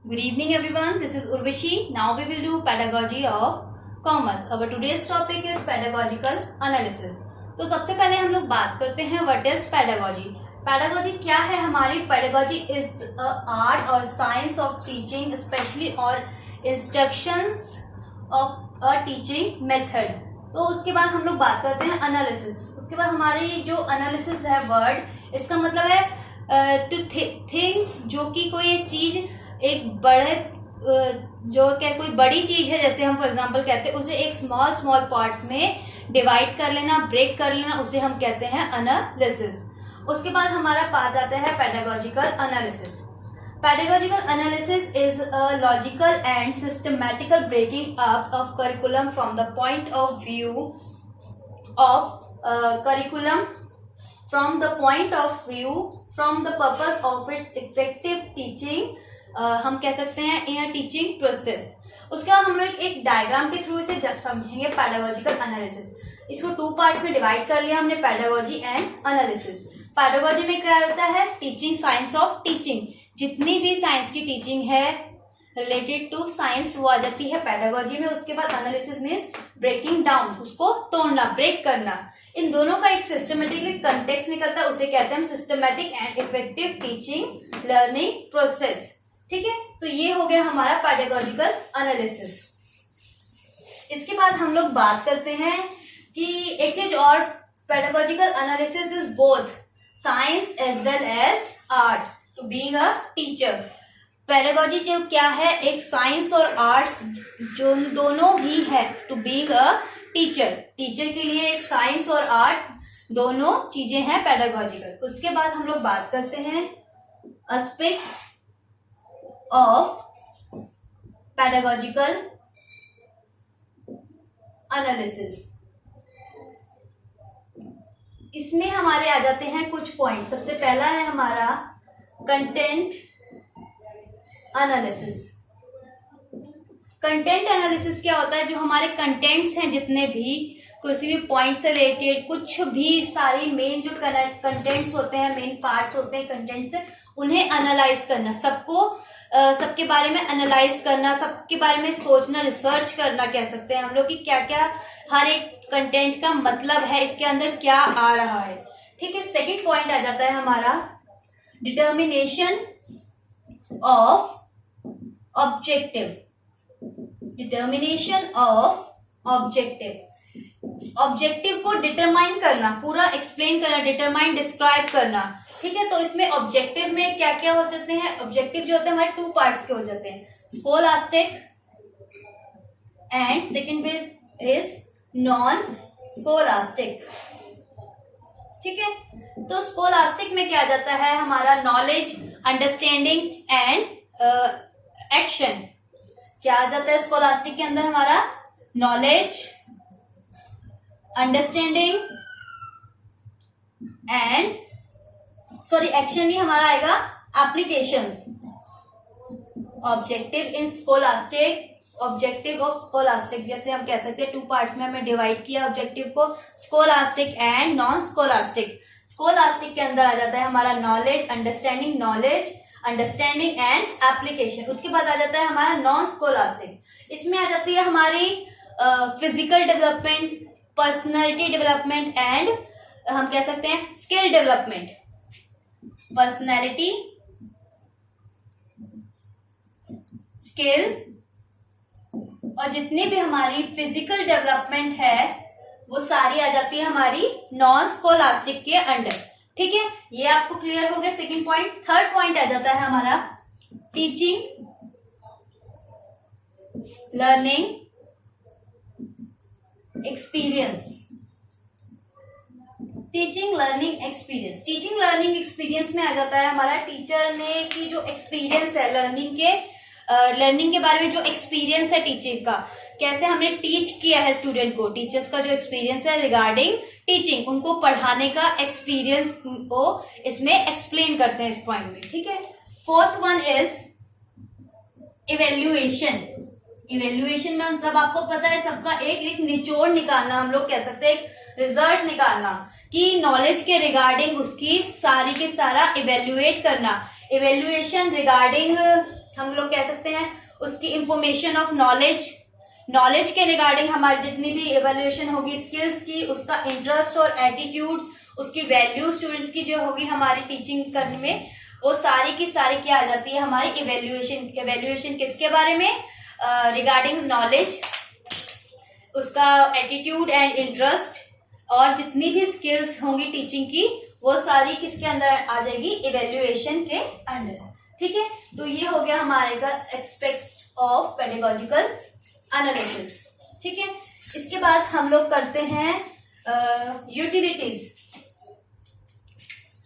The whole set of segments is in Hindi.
Good evening everyone, this is Urvashi. Now we will do pedagogy of commerce. Our today's topic is pedagogical analysis. तो सबसे पहले हम लोग बात करते हैं व्हाट इज पेडागोजी. पेडागोजी क्या है हमारी? पेडागोजी इज आर्ट और साइंस ऑफ टीचिंग स्पेशली और instructions of a teaching method. तो उसके बाद हम लोग बात करते हैं एनालिसिस. उसके बाद हमारी जो एनालिसिस है वर्ड, इसका मतलब है टू थिंग्स, जो कि कोई एक चीज एक बड़े जो क्या कोई बड़ी चीज है, जैसे हम फॉर एग्जांपल कहते हैं उसे एक स्मॉल स्मॉल पार्ट्स में डिवाइड कर लेना, ब्रेक कर लेना, उसे हम कहते हैं एनालिसिस. उसके बाद हमारा पार्ट आता है pedagogical analysis. Pedagogical analysis is a logical and systematical breaking up of curriculum from the point of view of curriculum from the point of view from the purpose of its effective teaching. हम कह सकते हैं इन अ टीचिंग प्रोसेस. उसके बाद हम लोग एक डायग्राम के थ्रू इसे जब समझेंगे पेडागोजिकल एनालिसिस. इसको 2 पार्ट्स में डिवाइड कर लिया हमने, पेडागोजी एंड एनालिसिस. पेडागोजी में क्या रहता है? Teaching, science of teaching. जितनी भी साइंस की टीचिंग है रिलेटेड टू साइंस वो आ जाती है पेडागोजी में. उसके बाद एनालिसिस मीन्स ब्रेकिंग डाउन, उसको तोड़ना, ब्रेक करना. इन दोनों का एक सिस्टमेटिकली कंटेक्स्ट निकलता है, उसे कहते हैं हम systematic and effective teaching learning process. ठीक है, तो ये हो गया हमारा पेडागोजिकल एनालिसिस. इसके बाद हम लोग बात करते हैं कि एक चीज और, pedagogical analysis is both science as well as art to being a teacher. Pedagogy जो क्या है, एक साइंस और आर्ट्स जो दोनों ही है to being a teacher. Teacher के लिए एक साइंस और आर्ट दोनों चीजें हैं पेडागोजिकल. उसके बाद हम लोग बात करते हैं एस्पेक्ट्स ऑफ पेडागोजिकल एनालिसिस. इसमें हमारे आ जाते हैं कुछ पॉइंट. सबसे पहला है हमारा कंटेंट एनालिसिस. कंटेंट एनालिसिस क्या होता है? जो हमारे कंटेंट्स हैं, जितने भी किसी भी पॉइंट से रिलेटेड कुछ भी, सारी मेन जो कंटेंट्स होते हैं, मेन पार्ट्स होते हैं कंटेंट से, उन्हें एनालाइज करना, सबके बारे में एनालाइज करना, सबके बारे में सोचना, रिसर्च करना कह सकते हैं हम लोग कि क्या क्या हर एक कंटेंट का मतलब है, इसके अंदर क्या आ रहा है. ठीक है. सेकंड पॉइंट आ जाता है हमारा determination of objective. Determination of objective. Objective को डिटरमाइन करना, पूरा एक्सप्लेन करना, डिटरमाइन, डिस्क्राइब करना. ठीक है. तो इसमें ऑब्जेक्टिव में क्या क्या हो जाते हैं? ऑब्जेक्टिव जो होते हैं हमारे 2 पार्ट्स के हो जाते हैं, scholastic and second base is non scholastic. ठीक है. तो स्कोलास्टिक में क्या आ जाता है हमारा? Knowledge, understanding and action. क्या आ जाता है स्कोलास्टिक के अंदर? हमारा नॉलेज, अंडरस्टैंडिंग एंड एक्शन ही हमारा आएगा applications. Objective in scholastic, objective of scholastic, जैसे हम कह सकते हैं 2 पार्ट्स में हमने डिवाइड किया ऑब्जेक्टिव को, scholastic and non scholastic. Scholastic के अंदर आ जाता है हमारा नॉलेज, अंडरस्टैंडिंग एंड एप्लीकेशन. उसके बाद आ जाता है हमारा नॉन स्कोलास्टिक. इसमें आ जाती है हमारी physical development, personality development and हम कह सकते हैं स्किल डेवलपमेंट. पर्सनैलिटी, स्किल और जितनी भी हमारी फिजिकल डेवलपमेंट है वो सारी आ जाती है हमारी नॉन स्कोलास्टिक के अंडर. ठीक है. ये आपको क्लियर हो गया सेकंड पॉइंट. थर्ड पॉइंट आ जाता है हमारा teaching learning experience. Teaching learning experience. Teaching learning experience में आ जाता है हमारा टीचर ने की जो एक्सपीरियंस है लर्निंग के बारे में, जो एक्सपीरियंस है टीचर का, कैसे हमने टीच किया है स्टूडेंट को, टीचर्स का जो एक्सपीरियंस है रिगार्डिंग टीचिंग, उनको पढ़ाने का एक्सपीरियंस को इसमें एक्सप्लेन करते हैं इस पॉइंट में. ठीक है. Fourth one is evaluation. Evaluation में मतलब आपको पता है सबका एक निचोड़ निकालना, हम लोग कह सकते हैं एक रिजल्ट निकालना कि नॉलेज के रिगार्डिंग उसकी सारी के सारा इवेल्युएट करना. इवेल्युएशन रिगार्डिंग हम लोग कह सकते हैं उसकी इंफॉर्मेशन ऑफ नॉलेज, नॉलेज के रिगार्डिंग हमारी जितनी भी एवेल्युएशन होगी स्किल्स की, उसका इंटरेस्ट और एटीट्यूड्स, उसकी वैल्यू स्टूडेंट्स की जो होगी हमारी टीचिंग करने में, वो सारी की सारी क्या आ जाती है हमारी इवेल्युएशन। इवेल्युएशन किसके बारे में? रिगार्डिंग नॉलेज, उसका एटीट्यूड एंड इंटरेस्ट, और जितनी भी स्किल्स होंगी टीचिंग की वो सारी किसके अंदर आ जाएगी? इवेल्युएशन के अंडर। ठीक है, तो ये हो गया हमारे का एस्पेक्ट्स ऑफ पेडागोजिकल एनालिसिस। ठीक है, इसके बाद हम लोग करते हैं utilities.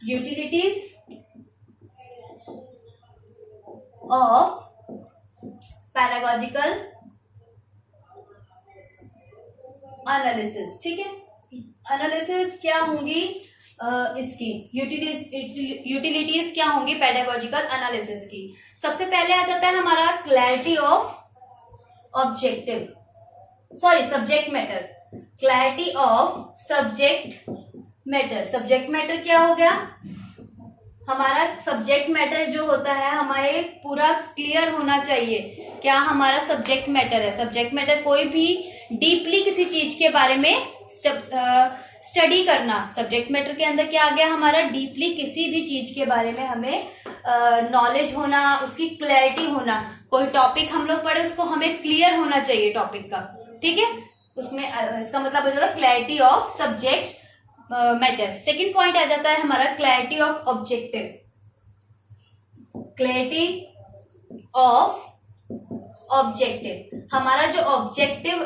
Utilities of pedagogical analysis. ठीक है, एनालिसिस क्या होंगी इसकी, यूटिलिटीज क्या होंगी पेडागोजिकल एनालिसिस की? सबसे पहले आ जाता है हमारा clarity of objective, sorry subject matter, clarity of subject matter. Subject matter क्या हो गया? हमारा सब्जेक्ट मैटर जो होता है हमारे पूरा क्लियर होना चाहिए, क्या हमारा सब्जेक्ट मैटर है। सब्जेक्ट मैटर कोई भी डीपली किसी चीज के बारे में स्टडी करना। सब्जेक्ट मैटर के अंदर क्या आ गया हमारा? डीपली किसी भी चीज के बारे में हमें नॉलेज होना, उसकी क्लैरिटी होना। कोई टॉपिक हम लोग पढ़े उसको हमें क्लियर होना चाहिए टॉपिक का। ठीक है, उसमें इसका मतलब हो जाता है clarity of subject matter. Second point आ जाता है हमारा clarity of objective. Clarity of objective, हमारा जो ऑब्जेक्टिव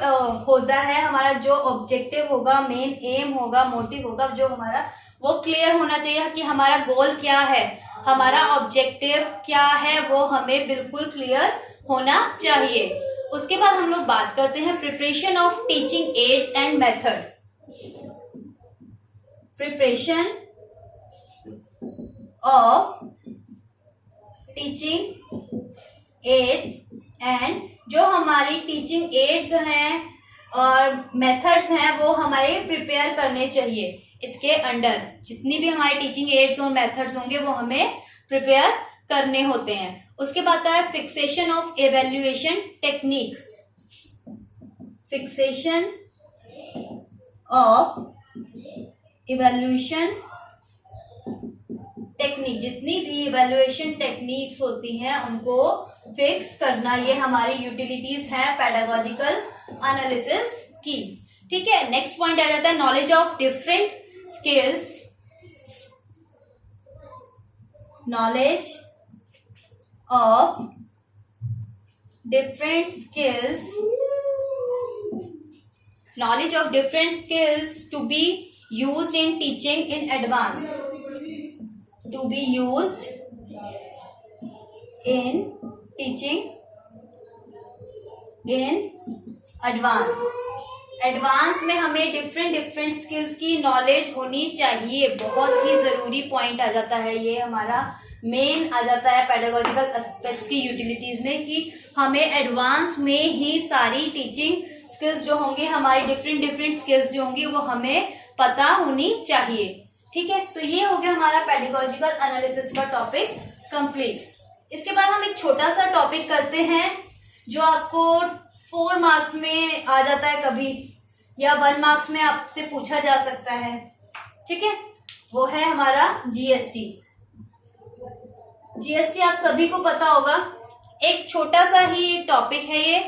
होता है, हमारा जो ऑब्जेक्टिव होगा, मेन एम होगा, मोटिव होगा जो हमारा, वो क्लियर होना चाहिए कि हमारा गोल क्या है, हमारा ऑब्जेक्टिव क्या है, वो हमें बिल्कुल क्लियर होना चाहिए। उसके बाद हम लोग बात करते हैं preparation of teaching ads and method. Preparation of teaching ads and, जो हमारी टीचिंग एड्स हैं और मेथड्स हैं वो हमें प्रिपेयर करने चाहिए। इसके अंडर जितनी भी हमारी टीचिंग एड्स और मेथड्स होंगे वो हमें प्रिपेयर करने होते हैं। उसके बाद आता है fixation of evaluation technique. Fixation of evaluation technique, जितनी भी इवैल्यूएशन टेक्निक्स होती हैं उनको फिक्स करना, ये हमारी यूटिलिटीज है पेडागोजिकल एनालिसिस की। ठीक है, नेक्स्ट पॉइंट आ जाता है knowledge of different skills. Knowledge of different skills, knowledge of different skills to be used in teaching in advance, to be used in teaching in advance। Advance में हमें डिफरेंट स्किल्स की नॉलेज होनी चाहिए, बहुत ही जरूरी पॉइंट आ जाता है। ये हमारा मेन आ जाता है पेडागोजिकल एस्पेक्ट्स की यूटिलिटीज में कि हमें एडवांस में ही सारी टीचिंग स्किल्स जो होंगी, हमारी डिफरेंट स्किल्स जो होंगी वो हमें पता होनी चाहिए। ठीक है, तो ये हो गया हमारा पेडागोजिकल एनालिसिस का टॉपिक कंप्लीट। इसके बाद हम एक छोटा सा टॉपिक करते हैं जो आपको 4 मार्क्स में आ जाता है कभी, या 1 मार्क्स में आपसे पूछा जा सकता है। ठीक है, वो है हमारा जीएसटी। जीएसटी आप सभी को पता होगा, एक छोटा सा ही टॉपिक है ये,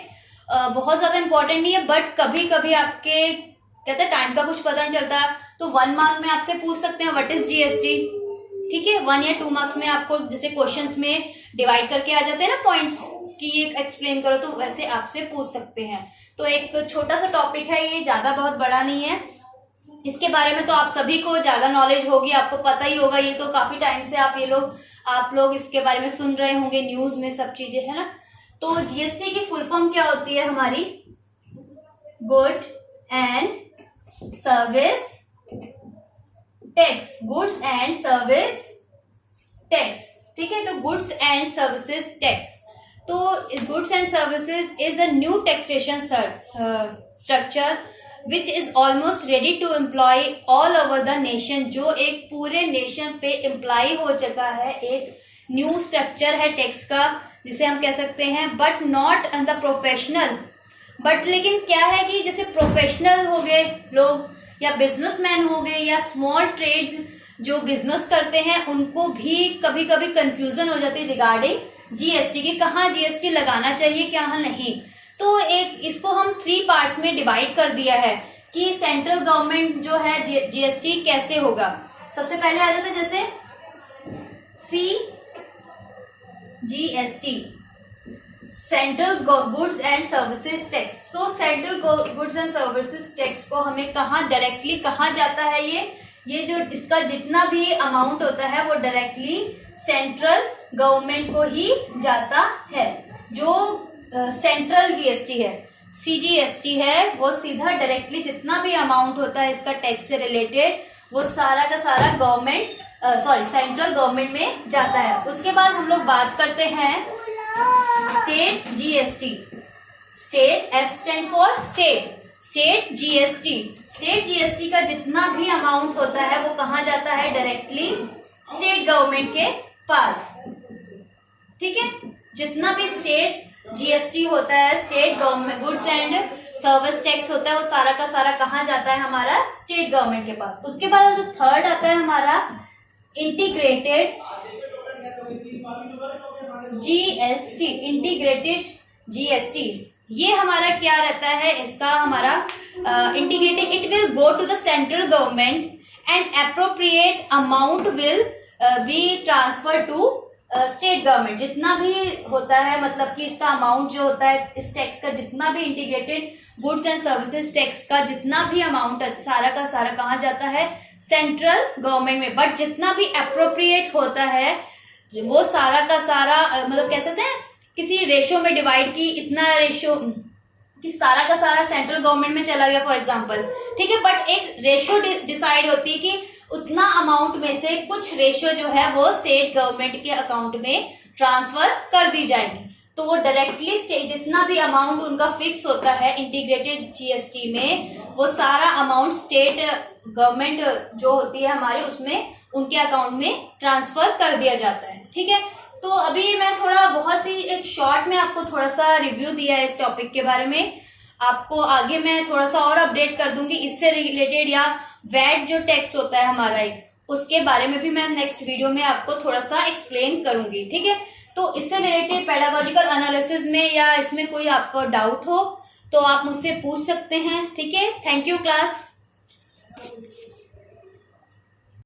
बहुत ज्यादा इंपॉर्टेंट नहीं है, बट कभी कभी आपके कहते हैं टाइम का कुछ पता नहीं चलता तो 1 मार्क में आपसे पूछ सकते हैं व्हाट इज जीएसटी। ठीक है, 1 या 2 मार्क्स में आपको जैसे क्वेश्चंस में डिवाइड करके आ जाते हैं ना पॉइंट्स कि ये एक्सप्लेन करो, तो वैसे आपसे पूछ सकते हैं। तो एक छोटा सा टॉपिक है ये, ज्यादा बहुत बड़ा नहीं है। इसके बारे में तो आप सभी को ज्यादा नॉलेज होगी, आपको पता ही होगा, ये तो काफी टाइम से आप लोग इसके बारे में सुन रहे होंगे, न्यूज में सब चीजें है ना। तो जीएसटी की फुल फॉर्म क्या होती है हमारी? Good and service tax, goods and service tax. ठीक है, तो गुड्स एंड सर्विसेज टैक्स, तो goods and services is a new taxation structure which is almost ready to employ all over the nation, जो एक पूरे नेशन पे एम्प्लॉय हो चुका है। एक न्यू स्ट्रक्चर है टैक्स का जिसे हम कह सकते हैं, but not the professional. But लेकिन क्या है कि जैसे प्रोफेशनल हो गए लोग या बिजनेसमैन हो गए या स्मॉल ट्रेड्स जो बिजनेस करते हैं, उनको भी कभी कभी कंफ्यूजन हो जाती है रिगार्डिंग जीएसटी की, कहाँ जीएसटी लगाना चाहिए कहाँ नहीं। तो एक इसको हम 3 पार्ट्स में डिवाइड कर दिया है कि सेंट्रल गवर्नमेंट जो है जीएसटी कैसे होगा। सबसे पहले आ जाता है जैसे CGST, central goods and services tax. तो central goods and services tax को हमें कहाँ डायरेक्टली कहाँ जाता है, ये जो इसका जितना भी अमाउंट होता है वो डायरेक्टली सेंट्रल गवर्नमेंट को ही जाता है। जो सेंट्रल जीएसटी है, सीजीएसटी है, वो सीधा डायरेक्टली जितना भी अमाउंट होता है इसका टैक्स से रिलेटेड वो सारा का सारा सेंट्रल गवर्नमेंट में जाता है। उसके बाद हम लोग बात करते हैं state GST. State, S stands for state GST. State GST का जितना भी अमाउंट होता है वो कहाँ जाता है, डायरेक्टली स्टेट गवर्नमेंट के पास। ठीक है, जितना भी स्टेट जीएसटी होता है, state government goods and service tax होता है, वो सारा का सारा कहाँ जाता है, हमारा स्टेट गवर्नमेंट के पास। उसके बाद जो थर्ड आता है हमारा इंटीग्रेटेड जीएसटी। इंटीग्रेटेड जीएसटी ये हमारा क्या रहता है, इसका हमारा integrated, it will go to the central government and appropriate amount will be transfer to state government. जितना भी होता है, मतलब कि इसका अमाउंट जो होता है इस टैक्स का, जितना भी integrated goods and services tax का जितना भी अमाउंट सारा का सारा कहाँ जाता है, सेंट्रल गवर्नमेंट में। बट जितना भी अप्रोप्रिएट होता है वो सारा का सारा मतलब कह सकते हैं किसी रेशो में डिवाइड की, इतना रेशो कि सारा का सारा सेंट्रल गवर्नमेंट में चला गया फॉर एग्जांपल। ठीक है, बट एक रेशो डिसाइड होती है कि उतना अमाउंट में से कुछ रेशो जो है वो स्टेट गवर्नमेंट के अकाउंट में ट्रांसफर कर दी जाएगी। तो वो डायरेक्टली स्टेट जितना भी अमाउंट उनका फिक्स होता है इंटीग्रेटेड जीएसटी में, वो सारा अमाउंट स्टेट गवर्नमेंट जो होती है हमारी उसमें उनके अकाउंट में ट्रांसफर कर दिया जाता है। ठीक है, तो अभी मैं थोड़ा बहुत ही एक शॉर्ट में आपको थोड़ा सा रिव्यू दिया है इस टॉपिक के बारे में। आपको आगे मैं थोड़ा सा और अपडेट कर दूंगी इससे रिलेटेड, या वैट जो टैक्स होता है हमारा एक, उसके बारे में भी मैं नेक्स्ट वीडियो में आपको थोड़ा सा एक्सप्लेन करूंगी। ठीक है, तो इससे रिलेटेड पेडागोजिकल एनालिसिस में या इसमें कोई आपको डाउट हो तो आप मुझसे पूछ सकते हैं। ठीक है, थैंक यू क्लास।